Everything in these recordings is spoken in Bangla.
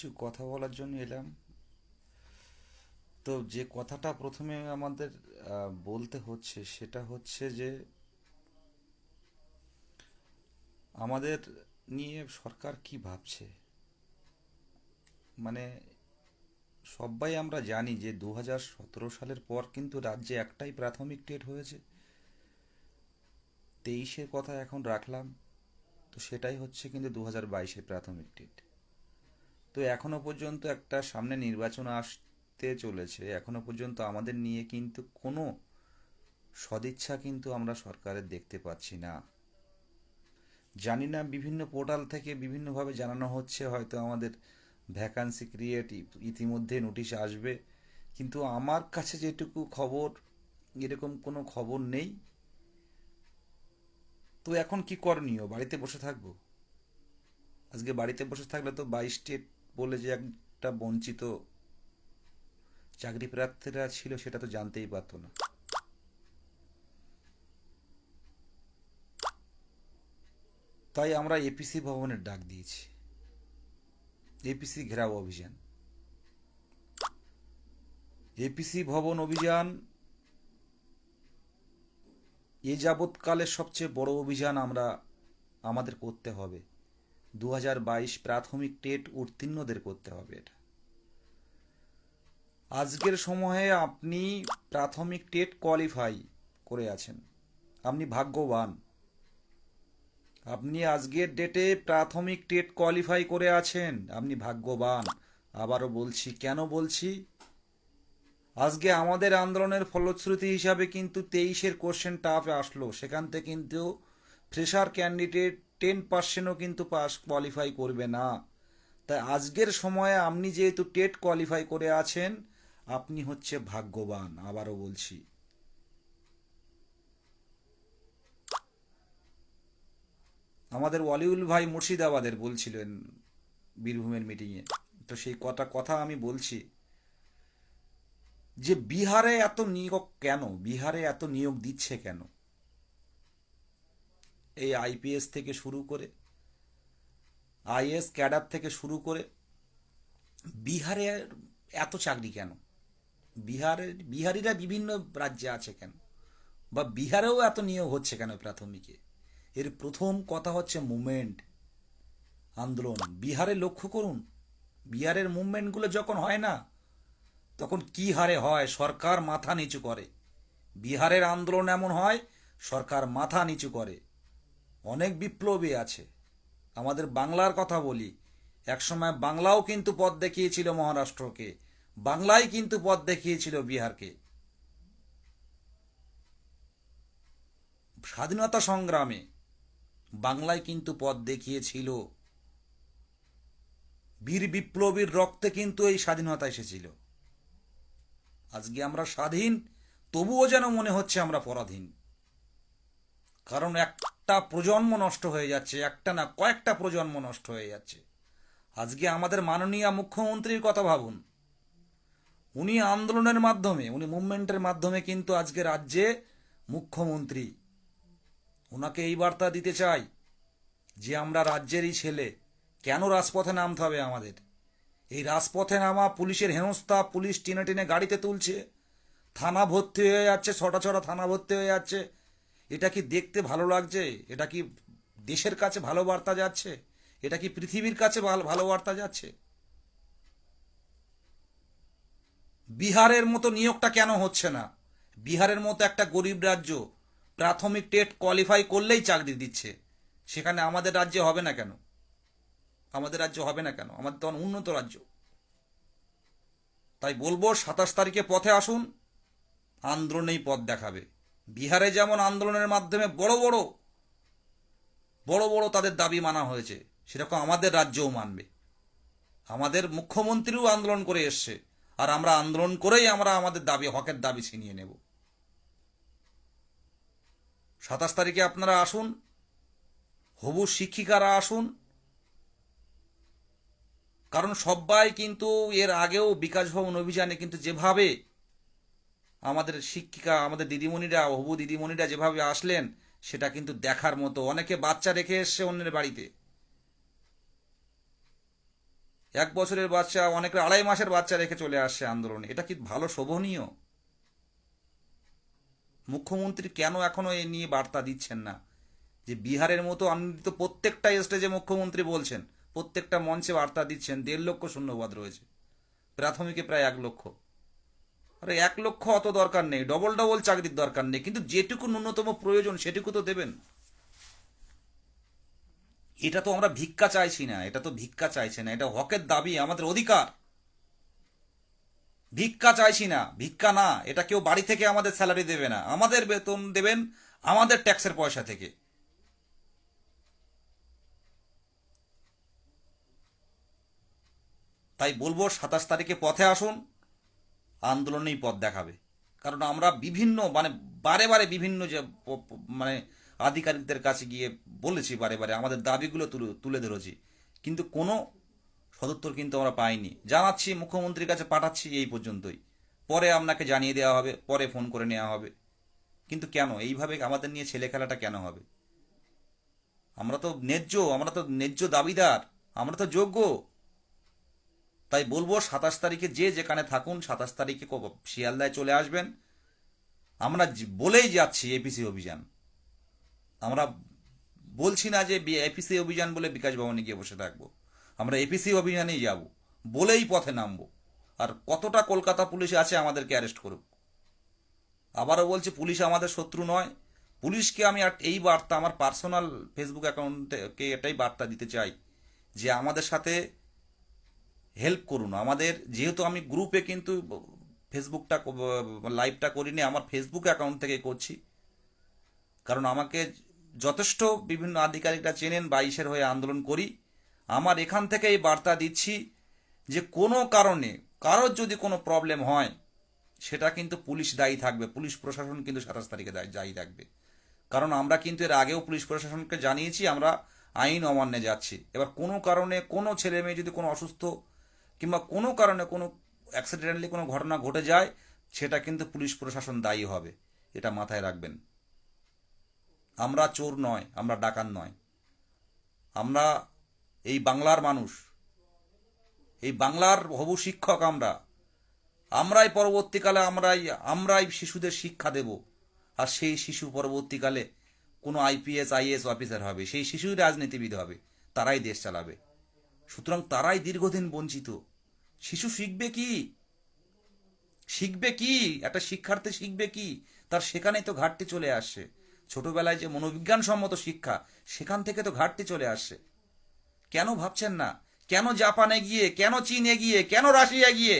কিছু কথা বলার জন্য এলাম। তো যে কথাটা প্রথমে আমাদের বলতে হচ্ছে সেটা হচ্ছে যে আমাদের নিয়ে সরকার কি ভাবছে। মানে সবাই আমরা জানি যে 2017 সালের পর কিন্তু রাজ্যে একটাই প্রাথমিক টেট হয়েছে। 23-এর কথা এখন রাখলাম, তো সেটাই হচ্ছে কিন্তু 2022-এর প্রাথমিক টেট। তো এখনো পর্যন্ত একটা সামনে নির্বাচন আসতে চলেছে, এখনো পর্যন্ত আমাদের নিয়ে কিন্তু কোনো সদিচ্ছা কিন্তু আমরা সরকারের দেখতে পাচ্ছি না। জানি না, বিভিন্ন পোর্টাল থেকে বিভিন্নভাবে জানানো হচ্ছে হয়তো আমাদের ভ্যাকান্সি ক্রিয়েট ইতিমধ্যে নোটিশ আসবে, কিন্তু আমার কাছে যেটুকু খবর এরকম কোনো খবর নেই। তো এখন কি করণীয়? বাড়িতে বসে থাকবো? আজকে বাড়িতে বসে থাকলে তো 22 স্টেট বলে যে একটা বঞ্চিত চাকরি প্রার্থীরা ছিল সেটা তো জানতেই পারতো না। তাই আমরা এপিসি ভবনের ডাক দিয়েছি, এপিসি ঘেরাও অভিযান। এপিসি ভবন অভিযান এ যাবৎকালের সবচেয়ে বড় অভিযান আমাদের করতে হবে। 2022 প্রাথমিক টেট উত্তীর্ণদের করতে হবে এটা। আজকের সময়ে আপনি প্রাথমিক টেট কোয়ালিফাই করে আছেন, আপনি ভাগ্যবান। আপনি আজকের ডেটে প্রাথমিক টেট কোয়ালিফাই করে আছেন, আপনি ভাগ্যবান। আবারও বলছি, কেন বলছি? আজকে আমাদের আন্দোলনের ফলশ্রুতি হিসাবে কিন্তু 23-এর কোশ্চেন টাফ আসলো, সেখান থেকে কিন্তু ফ্রেশার ক্যান্ডিডেট 10%ও কিন্তু পাস কোয়ালিফাই করবে না। তাই আজকের সময়ে আপনি যেহেতু টেট কোয়ালিফাই করে আছেন, আপনি হচ্ছে ভাগ্যবান। আবারও বলছি, আমাদের ওয়ালিউল ভাই মুর্শিদাবাদের বলছিলেন বীরভূমের মিটিংয়ে, তো সেই কথা আমি বলছি যে বিহারে এত নিয়োগ কেন, বিহারে এত নিয়োগ দিচ্ছে কেন? এই আইপিএস থেকে শুরু করে, আইএস ক্যাডার থেকে শুরু করে বিহারে এত চাকরি কেন? বিহারিরা বিভিন্ন রাজ্যে আছে কেন, বা বিহারেও এত নিয়োগ হচ্ছে কেন প্রাথমিকে? এর প্রথম কথা হচ্ছে মুভমেন্ট, আন্দোলন। বিহারে লক্ষ্য করুন, বিহারের মুভমেন্টগুলো যখন হয় না, তখন কি হারে হয়, সরকার মাথা নিচু করে। বিহারের আন্দোলন এমন হয়, সরকার মাথা নিচু করে। অনেক বিপ্লবী আছে। আমাদের বাংলার কথা বলি, একসময় বাংলাও কিন্তু পথ দেখিয়েছিল মহারাষ্ট্রকে, বাংলাই কিন্তু পথ দেখিয়েছিল বিহারকে। স্বাধীনতা সংগ্রামে বাংলায় কিন্তু পথ দেখিয়েছিল। বীর বিপ্লবীর রক্তে কিন্তু এই স্বাধীনতা এসেছিল। আজকে আমরা স্বাধীন, তবুও যেন মনে হচ্ছে আমরা পরাধীন। কারণ একটা প্রজন্ম নষ্ট হয়ে যাচ্ছে, একটা না কয়েকটা প্রজন্ম নষ্ট হয়ে যাচ্ছে। আজকে আমাদের মাননীয় মুখ্যমন্ত্রীর কথা ভাবুন। উনি আন্দোলনের মাধ্যমে, উনি মুভমেন্টের মাধ্যমে কিন্তু আজকে রাজ্যে মুখ্যমন্ত্রী। ওনাকে এই বার্তা দিতে চাই যে আমরা রাজ্যেরই ছেলে, কেন রাজপথে নামতে হবে আমাদের? এই রাজপথে নামা, পুলিশের হেনস্থা, পুলিশ টেনে টেনে গাড়িতে তুলছে, থানা ভর্তি হয়ে যাচ্ছে, ছটা ছটা থানা ভর্তি হয়ে যাচ্ছে। এটা কি দেখতে ভালো লাগছে? এটা কি দেশের কাছে ভালো বার্তা যাচ্ছে? এটা কি পৃথিবীর কাছে ভালো বার্তা যাচ্ছে? বিহারের মতো নিয়োগটা কেন হচ্ছে না? বিহারের মতো একটা গরিব রাজ্য প্রাথমিক টেট কোয়ালিফাই করলেই চাকরি দিচ্ছে, সেখানে আমাদের রাজ্যে হবে না কেন? আমাদের রাজ্য হবে না কেন? আমাদের তো উন্নত রাজ্য। তাই বলবো, 27 তারিখে পথে আসুন, আন্দোলনেই পথ দেখাবে। বিহারে যেমন আন্দোলনের মাধ্যমে বড় বড় বড় বড় তাদের দাবি মানা হয়েছে, সেরকম আমাদের রাজ্যও মানবে। আমাদের মুখ্যমন্ত্রীও আন্দোলন করে এসছে, আর আমরা আন্দোলন করেই আমরা আমাদের দাবি, হকের দাবি ছিনিয়ে নেব। 27 তারিখে আপনারা আসুন, হবু শিক্ষিকারা আসুন। কারণ সবাই কিন্তু এর আগেও বিকাশ ভবন অভিযানে কিন্তু যেভাবে আমাদের শিক্ষিকা, আমাদের দিদিমণিরা, হবু দিদিমণিরা যেভাবে আসলেন, সেটা কিন্তু দেখার মতো। অনেকে বাচ্চা রেখে এসছে অন্যের বাড়িতে। 1 বছরের বাচ্চা, অনেকে 2.5 মাসের বাচ্চা রেখে চলে আসছে আন্দোলনে। এটা কি ভালো শোভনীয়? মুখ্যমন্ত্রী কেন এখনো এ নিয়ে বার্তা দিচ্ছেন না? যে বিহারের মতো আনন্দিত প্রত্যেকটা স্টেজে মুখ্যমন্ত্রী বলছেন, প্রত্যেকটা মঞ্চে বার্তা দিচ্ছেন 1.5 লক্ষ শূন্যপদ রয়েছে, প্রাথমিকে প্রায় 1 লক্ষ। আরে 1 লক্ষ অত দরকার নেই, ডবল ডবল চাকরির দরকার নেই, কিন্তু যেটুকু ন্যূনতম প্রয়োজন সেটুকু তো দেবেন। এটা তো আমরা ভিক্ষা চাইছি না, এটা তো ভিক্ষা চাইছে না, এটা হকের দাবি, আমাদের অধিকার। ভিক্ষা চাইছি না, ভিক্ষা না, এটা কেউ বাড়ি থেকে আমাদের স্যালারি দেবে না, আমাদের বেতন দেবেন আমাদের ট্যাক্সের পয়সা থেকে। তাই বলবো 27 তারিখে পথে আসুন, আন্দোলনেই পথ দেখাবে। কারণ আমরা বিভিন্ন বারে বারে বিভিন্ন যে মানে আধিকারিকদের কাছে গিয়ে বলেছি, বারে বারে আমাদের দাবিগুলো তুলে ধরেছি, কিন্তু কোনো সদুত্তর কিন্তু আমরা পাইনি। জানাচ্ছি, মুখ্যমন্ত্রীর কাছে পাঠাচ্ছি, এই পর্যন্তই। পরে আপনাকে জানিয়ে দেওয়া হবে, পরে ফোন করে নেওয়া হবে। কিন্তু কেন এইভাবে আমাদের নিয়ে ছেলে খেলাটা কেন হবে? আমরা তো ন্যায্য দাবিদার, আমরা তো যোগ্য। তাই বলবো 27 তারিখে যে যেখানে থাকুন, 27 তারিখে শিয়ালদায় চলে আসবেন। আমরা বলেই যাচ্ছি এপিসি অভিযান। আমরা বলছি না যে এপিসি অভিযান বলে বিকাশ ভবনে গিয়ে বসে থাকবো, আমরা এপিসি অভিযানেই যাব, বলেই পথে নামবো। আর কতটা কলকাতা পুলিশ আছে আমাদেরকে অ্যারেস্ট করুক। আবারও বলছি, পুলিশ আমাদের শত্রু নয়। পুলিশকে আমি এই বার্তা আমার পার্সোনাল ফেসবুক অ্যাকাউন্টকে এটাই বার্তা দিতে চাই যে আমাদের সাথে হেল্প করুন। আমাদের যেহেতু আমি গ্রুপে কিন্তু ফেসবুকটা লাইভটা করিনি, আমার ফেসবুক অ্যাকাউন্ট থেকে করছি। কারণ আমাকে যথেষ্ট বিভিন্ন আধিকারিকরা চেনেন, 22-এর হয়ে আন্দোলন করি। আমার এখান থেকে এই বার্তা দিচ্ছি যে কোনো কারণে কারোর যদি কোনো প্রবলেম হয়, সেটা কিন্তু পুলিশ দায়ী থাকবে, পুলিশ প্রশাসন কিন্তু 27 তারিখে দায়ী থাকবে। কারণ আমরা কিন্তু এর আগেও পুলিশ প্রশাসনকে জানিয়েছি আমরা আইন অমান্যে যাচ্ছি। এবার কোনো কারণে কোনো ছেলে মেয়ে যদি কোনো অসুস্থ কিংবা কোনো কারণে কোনো অ্যাক্সিডেন্টালি কোনো ঘটনা ঘটে যায়, সেটা কিন্তু পুলিশ প্রশাসন দায়ী হবে, এটা মাথায় রাখবেন। আমরা চোর নয়, আমরা ডাকাত নয়, আমরা এই বাংলার মানুষ, এই বাংলার হবু শিক্ষক। আমরাই পরবর্তীকালে আমরাই শিশুদের শিক্ষা দেব। আর সেই শিশু পরবর্তীকালে কোনো আইপিএস আইএএস অফিসার হবে, সেই শিশুই রাজনীতিবিদ হবে, তারাই দেশ চালাবে। সুতরাং তারাই দীর্ঘদিন বঞ্চিত। শিশু শিখবে কি? শিখবে কি একটা শিক্ষার্থী শিখবে কি? তার সেখানেই তো ঘাটতি চলে আসছে। ছোটবেলায় যে মনোবিজ্ঞানসম্মত শিক্ষা, সেখান থেকে তো ঘাটতি চলে আসছে। কেন ভাবছেন না? কেন জাপানে গিয়ে, কেন চীনে গিয়ে, কেন রাশিয়া গিয়ে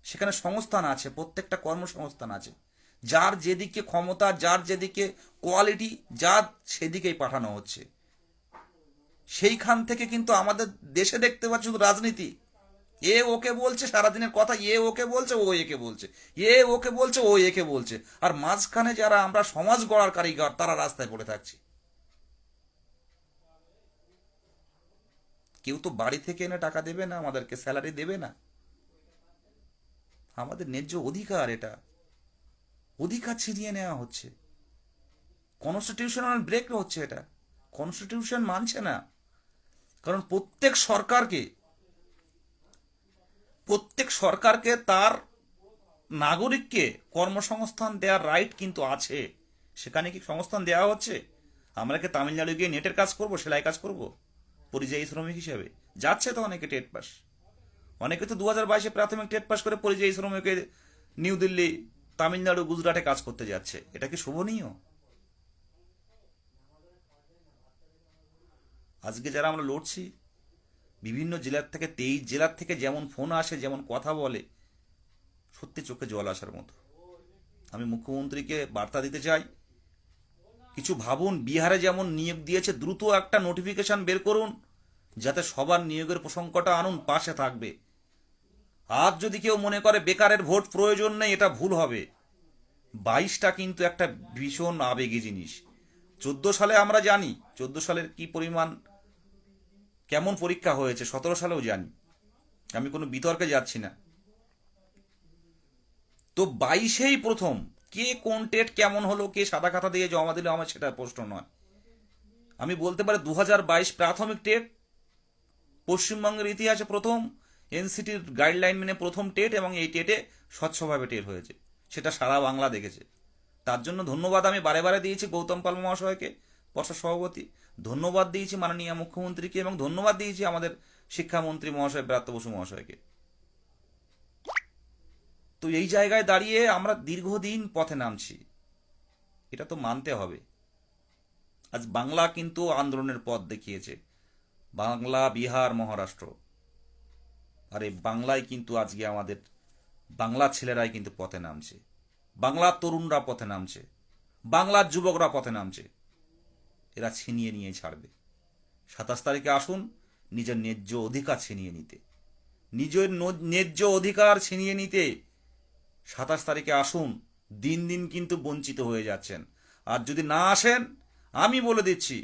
সেখানে সংস্থান আছে, প্রত্যেকটা কর্মসংস্থান আছে। যার যেদিকে ক্ষমতা, যার যেদিকে কোয়ালিটি, যার সেদিকেই পাঠানো হচ্ছে। সেইখান থেকে কিন্তু আমাদের দেশে দেখতে পাচ্ছি শুধু রাজনীতি। এ ওকে বলছে সারাদিনের কথা, এ ওকে বলছে, ও একে বলছে, এ ওকে বলছে, ও একে বলছে। আর মাঝখানে যারা আমরা সমাজ গড়ার কারিগর, তারা রাস্তায় পড়ে থাকছি। কেউ তো বাড়ি থেকে এনে টাকা দেবে না, আমাদেরকে স্যালারি দেবে না। আমাদের ন্যায্য অধিকার, এটা অধিকার ছিনিয়ে নেওয়া হচ্ছে। কনস্টিটিউশনাল ব্রেক হচ্ছে, এটা কনস্টিটিউশন মানছে না। কারণ প্রত্যেক সরকারকে তার নাগরিককে কর্মসংস্থান দেওয়ার রাইট কিন্তু আছে। সেখানে কি সংস্থান দেওয়া হচ্ছে? আমরা কি তামিলনাড়ু গিয়ে নেটের কাজ করব, সেলাই কাজ করব পরিযায়ী শ্রমিক হিসেবে? যাচ্ছে তো অনেকে টেট পাস, অনেকে তো 2022-এ প্রাথমিক টেট পাস করে পরিযায়ী শ্রমিকে নিউ দিল্লি, তামিলনাড়ু, গুজরাটে কাজ করতে যাচ্ছে। এটা কি শোভনীয়? আজকে যারা আমরা লড়ছি, বিভিন্ন জেলার থেকে 23 জেলার থেকে যেমন ফোন আসে, যেমন কথা বলে, সত্যি চোখে জল আসার মতো। আমি মুখ্যমন্ত্রীকে বার্তা দিতে চাই, কিছু ভাবুন। বিহারে যেমন নিয়োগ দিয়েছে, দ্রুত একটা নোটিফিকেশন বের করুন, যাতে সবার নিয়োগের প্রসঙ্গটা আনুন, পাশে থাকবে। আর যদি কেউ মনে করে বেকারের ভোট প্রয়োজন নেই, এটা ভুল হবে। 22টা কিন্তু একটা ভীষণ আবেগী জিনিস। 14 সালে আমরা জানি 14 সালের কি পরিমাণ, কেমন পরীক্ষা হয়েছে, 17 সালেও জানি, আমি কোনো বিতর্কে যাচ্ছি না। তো 22-এই প্রথম কে কোন টেট কেমন হলো, কে সাদা খাতা দিয়ে জমা দিল, আমার সেটা প্রশ্ন নয়। আমি বলতে পারি 2022 প্রাথমিক টেট পশ্চিমবঙ্গের ইতিহাসে প্রথম এনসিটির গাইডলাইন মেনে প্রথম টেট, এবং এই টেটে স্বচ্ছভাবে টেট হয়েছে, সেটা সারা বাংলা দেখেছে। তার জন্য ধন্যবাদ আমি বারে বারে দিয়েছি গৌতম পাল মহাশয়কে, পর্ষদ সভাপতি, ধন্যবাদ দিয়েছি মাননীয় মুখ্যমন্ত্রীকে, এবং ধন্যবাদ দিয়েছি আমাদের শিক্ষামন্ত্রী মহাশয় ব্রাত্য বসু মহাশয়কে। তো এই জায়গায় দাঁড়িয়ে আমরা দীর্ঘদিন পথে নামছি, এটা তো মানতে হবে। আজ বাংলা কিন্তু আন্দোলনের পথ দেখিয়েছে, বাংলা, বিহার, মহারাষ্ট্র। আরে বাংলায় কিন্তু আজকে আমাদের বাংলার ছেলেরাই কিন্তু পথে নামছে, বাংলার তরুণরা পথে নামছে, বাংলার যুবকরা পথে নামছে। এরা ছিনিয়ে নিয়ে ছাড়বে। 27 তারিখে আসুন নিজের ন্যায্য অধিকার ছিনিয়ে নিতে, নিজের ন্যায্য অধিকার ছিনিয়ে নিতে 27 তারিখে আসুন। দিন দিন কিন্তু বঞ্চিত হয়ে যাচ্ছেন। আর যদি না আসেন, আমি বলে দিচ্ছি,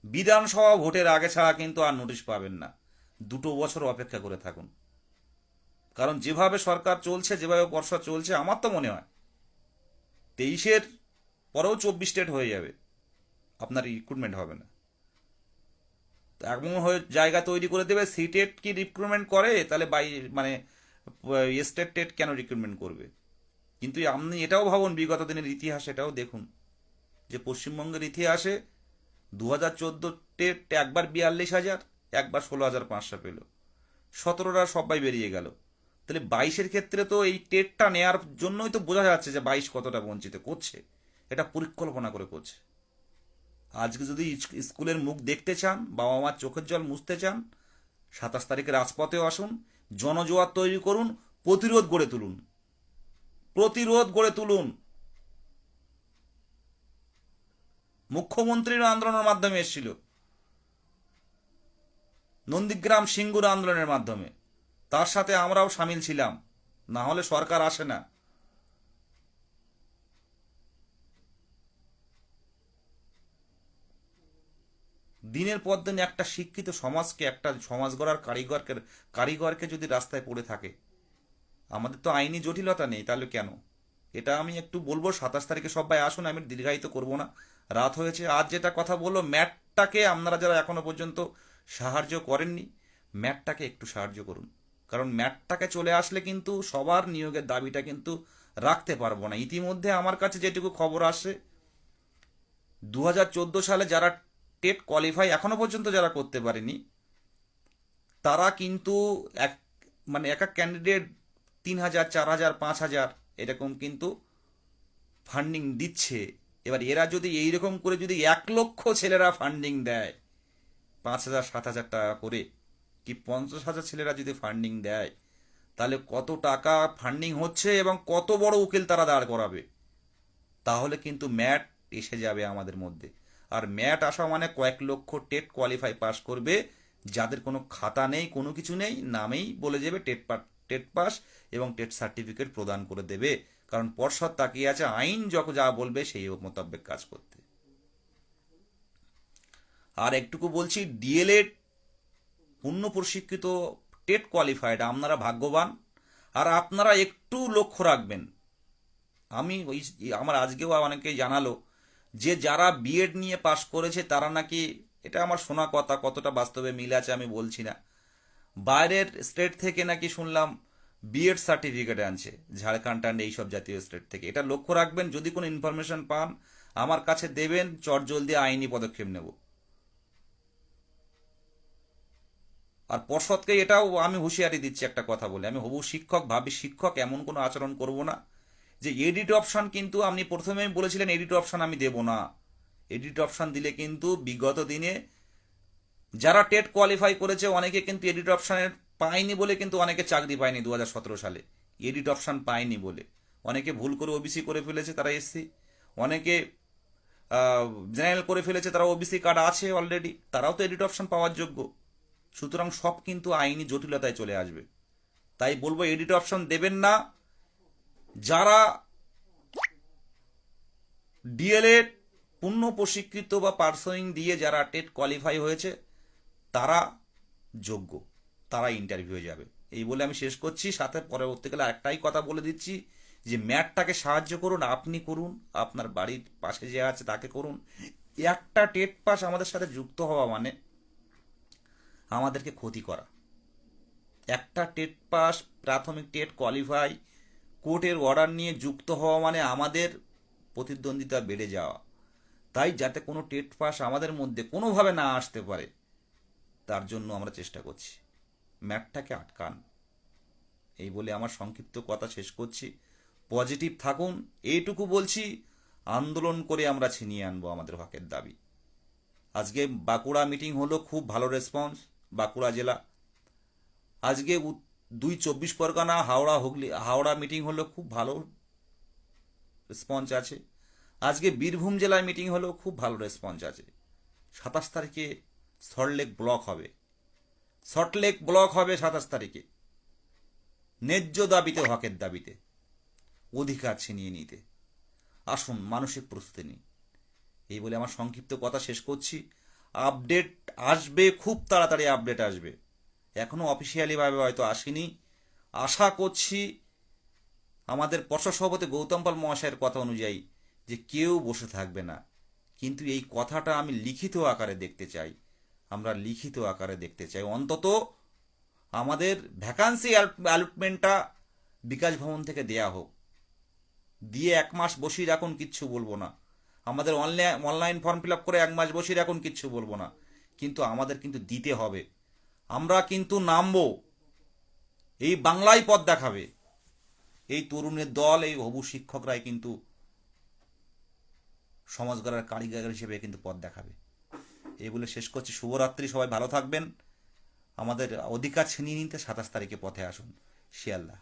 বিধানসভা ভোটের আগে ছাড়া কিন্তু আর নোটিশ পাবেন না। 2 বছর অপেক্ষা করে থাকুন। কারণ যেভাবে সরকার চলছে, যেভাবে পর্ষদ চলছে, আমার তো মনে হয় 23-এর পরেও 24 স্টেট হয়ে যাবে, আপনার রিক্রুটমেন্ট হবে না। এমন হয়ে জায়গা তৈরি করে দেবে, সি টেট কি রিক্রুটমেন্ট করে, তাহলে মানে স্টেট টেট কেন রিক্রুটমেন্ট করবে? কিন্তু আপনি এটাও ভাবুন, বিগত দিনের ইতিহাস এটাও দেখুন, যে পশ্চিমবঙ্গের ইতিহাসে 2014 টেট একবার 42,000, একবার 16,500 পেল, 17রা সবাই বেরিয়ে গেল। তাহলে 22-এর ক্ষেত্রে তো এই টেটটা নেয়ার জন্যই তো বোঝা যাচ্ছে যে 22 কতটা বঞ্চিত করছে, এটা পরিকল্পনা করে করছে। আজকে যদি স্কুলের মুখ দেখতে চান, বাবা মার চোখের জল মুছতে চান, 27 তারিখে রাজপথে আসুন, জনজোয়ার তৈরি করুন, প্রতিরোধ গড়ে তুলুন, প্রতিরোধ গড়ে তুলুন। মুখ্যমন্ত্রীর আন্দোলনের মাধ্যমে এসেছিল, নন্দীগ্রাম সিঙ্গুর আন্দোলনের মাধ্যমে, তার সাথে আমরাও সামিল ছিলাম, না হলে সরকার আসে না। দিনের পর দিন একটা শিক্ষিত সমাজকে, একটা সমাজ গড়ার কারিগরকে যদি রাস্তায় পড়ে থাকে, আমাদের তো আইনি জটিলতা নেই, তাহলে কেন? এটা আমি একটু বলবো, 27 তারিখে সবাই আসুন, আমি দীর্ঘায়িত করব না, রাত হয়েছে। আজ যেটা কথা বললো, ম্যাটটাকে আপনারা যারা এখনো পর্যন্ত সাহায্য করেননি, ম্যাটটাকে একটু সাহায্য করুন। কারণ ম্যাটটাকে চলে আসলে কিন্তু সবার নিয়োগের দাবিটা কিন্তু রাখতে পারবো না। ইতিমধ্যে আমার কাছে যেটুকু খবর আসে, 2014 সালে যারা টেট কোয়ালিফাই এখনো পর্যন্ত যারা করতে পারেনি, তারা কিন্তু এক মানে এক এক ক্যান্ডিডেট 3,000, 4,000, 5,000 এরকম কিন্তু ফান্ডিং দিচ্ছে। এবার এরা যদি এইরকম করে যদি 1,00,000 ছেলেরা ফান্ডিং দেয়, 5,000, 7,000 টাকা করে, কি 50,000 ছেলেরা যদি ফান্ডিং দেয়, তাহলে কত টাকা ফান্ডিং হচ্ছে এবং কত বড় উকিল তারা দাঁড় করাবে। তাহলে কিন্তু ম্যাট এসে যাবে আমাদের মধ্যে। আর ম্যাট আসা মানে কয়েক লক্ষ টেট কোয়ালিফাই পাস করবে, যাদের কোনো খাতা নেই, কোনো কিছু নেই, নামেই বলে যাবে টেট পাস, এবং টেট সার্টিফিকেট প্রদান করে দেবে। কারণ পর্ষদ তাকিয়ে আছে আইন যখন যা বলবে সেই মোতাবেক কাজ করতে। আর একটুকু বলছি, ডিএলএড পূর্ণ প্রশিক্ষিত টেট কোয়ালিফাইড, আপনারা ভাগ্যবান। আর আপনারা একটু লক্ষ্য রাখবেন, আমি আমার আজকেও অনেকেই জানালো যে যারা বিএড নিয়ে পাশ করেছে তারা নাকি, এটা আমার শোনা কথা, কতটা বাস্তবে মিল আছে আমি বলছি না, বাইরের স্টেট থেকে নাকি শুনলাম বিএড সার্টিফিকেট আনছে, ঝাড়খণ্ড টান্ড এইসব জাতীয় স্টেট থেকে। এটা লক্ষ্য রাখবেন, যদি কোনো ইনফরমেশন পান আমার কাছে দেবেন, চটজলদি আইনি পদক্ষেপ নেব। আর পর্ষদকে এটাও আমি হুঁশিয়ারি দিচ্ছি একটা কথা বলে, আমি হবু শিক্ষক, ভাবি শিক্ষক, এমন কোনো আচরণ করব না যে এডিট অপশন, কিন্তু আপনি প্রথমেই বলেছিলেন এডিট অপশন আমি দেব না। এডিট অপশন দিলে কিন্তু বিগত দিনে যারা টেট কোয়ালিফাই করেছে অনেকে কিন্তু এডিট অপশনের পায়নি বলে কিন্তু অনেকে চাকরি পায়নি 2017 সালে, এডিট অপশন পায়নি বলে। অনেকে ভুল করে ওবিসি করে ফেলেছে, তারা এসসি, অনেকে জেনারেল করে ফেলেছে, তারা ওবিসি কার্ড আছে অলরেডি, তারাও তো এডিট অপশন পাওয়ার যোগ্য। সুতরাং সব কিন্তু আইনি জটিলতায় চলে আসবে। তাই বলবো এডিট অপশন দেবেন না। যারা ডিএলএড পূর্ণ প্রশিক্ষিত বা পার্সোয়িং দিয়ে যারা টেট কোয়ালিফাই হয়েছে তারা যোগ্য, তারা ইন্টারভিউ যাবে। এই বলে আমি শেষ করছি। সাথে পরবর্তীকালে একটাই কথা বলে দিচ্ছি, যে ম্যাটটাকে সাহায্য করুন, আপনি করুন, আপনার বাড়ির পাশে যে আছে তাকে করুন। একটা টেট পাস আমাদের সাথে যুক্ত হওয়া মানে আমাদেরকে ক্ষতি করা। একটা টেট পাস, প্রাথমিক টেট কোয়ালিফাই, কোর্টের অর্ডার নিয়ে যুক্ত হওয়া মানে আমাদের প্রতিদ্বন্দ্বিতা বেড়ে যাওয়া। তাই যাতে কোনো টেট পাস আমাদের মধ্যে কোনোভাবে না আসতে পারে, তার জন্য আমরা চেষ্টা করছি। ম্যাটটাকে আটকান। এই বলে আমার সংক্ষিপ্ত কথা শেষ করছি। পজিটিভ থাকুন, এইটুকু বলছি। আন্দোলন করে আমরা ছিনিয়ে আনবো আমাদের হকের দাবি। আজকে বাঁকুড়া মিটিং হলো, খুব ভালো রেসপন্স বাঁকুড়া জেলা। আজকে 2 চব্বিশ পরগনা, হাওড়া মিটিং হলো, খুব ভালো রেসপন্স আছে। আজকে বীরভূম জেলায় মিটিং হলো, খুব ভালো রেসপন্স আছে। 27 তারিখে সল্টলেক ব্লক হবে। 27 তারিখে ন্যায্য দাবিতে, হকের দাবিতে, অধিকার ছিনিয়ে নিতে আসুন, মানসিক প্রস্তুতি নিন। এই বলে আমার সংক্ষিপ্ত কথা শেষ করছি। আপডেট আসবে, খুব তাড়াতাড়ি আপডেট আসবে। এখনও অফিসিয়ালিভাবে হয়তো আসেনি। আশা করছি আমাদের পর্ষদ সভাপতি গৌতম পাল মহাশয়ের কথা অনুযায়ী যে কেউ বসে থাকবে না। কিন্তু এই কথাটা আমি লিখিত আকারে দেখতে চাই। আমরা লিখিত আকারে দেখতে চাই। অন্তত আমাদের ভ্যাকান্সি অ্যালটমেন্টটা বিকাশ ভবন থেকে দেয়া হোক। দিয়ে 1 মাস বসিয়ে রাখুন, কিচ্ছু বলবো না। আমাদের অনলাইন ফর্ম ফিল আপ করে 1 মাস বসিয়ে রাখুন, কিচ্ছু বলবো না। কিন্তু আমাদের কিন্তু দিতে হবে। আমরা কিন্তু নামবো। এই বাংলায় পথ দেখাবে। এই তরুণের দল, এই হবু শিক্ষকরাই কিন্তু সমাজ গড়ার কারিগর হিসেবে কিন্তু পথ দেখাবে। এই বলে শেষ করছি। শুভরাত্রি, সবাই ভালো থাকবেন। আমাদের অধিকার ছিনিয়ে নিতে 27 তারিখে পথে আসুন। শিয়ালদা।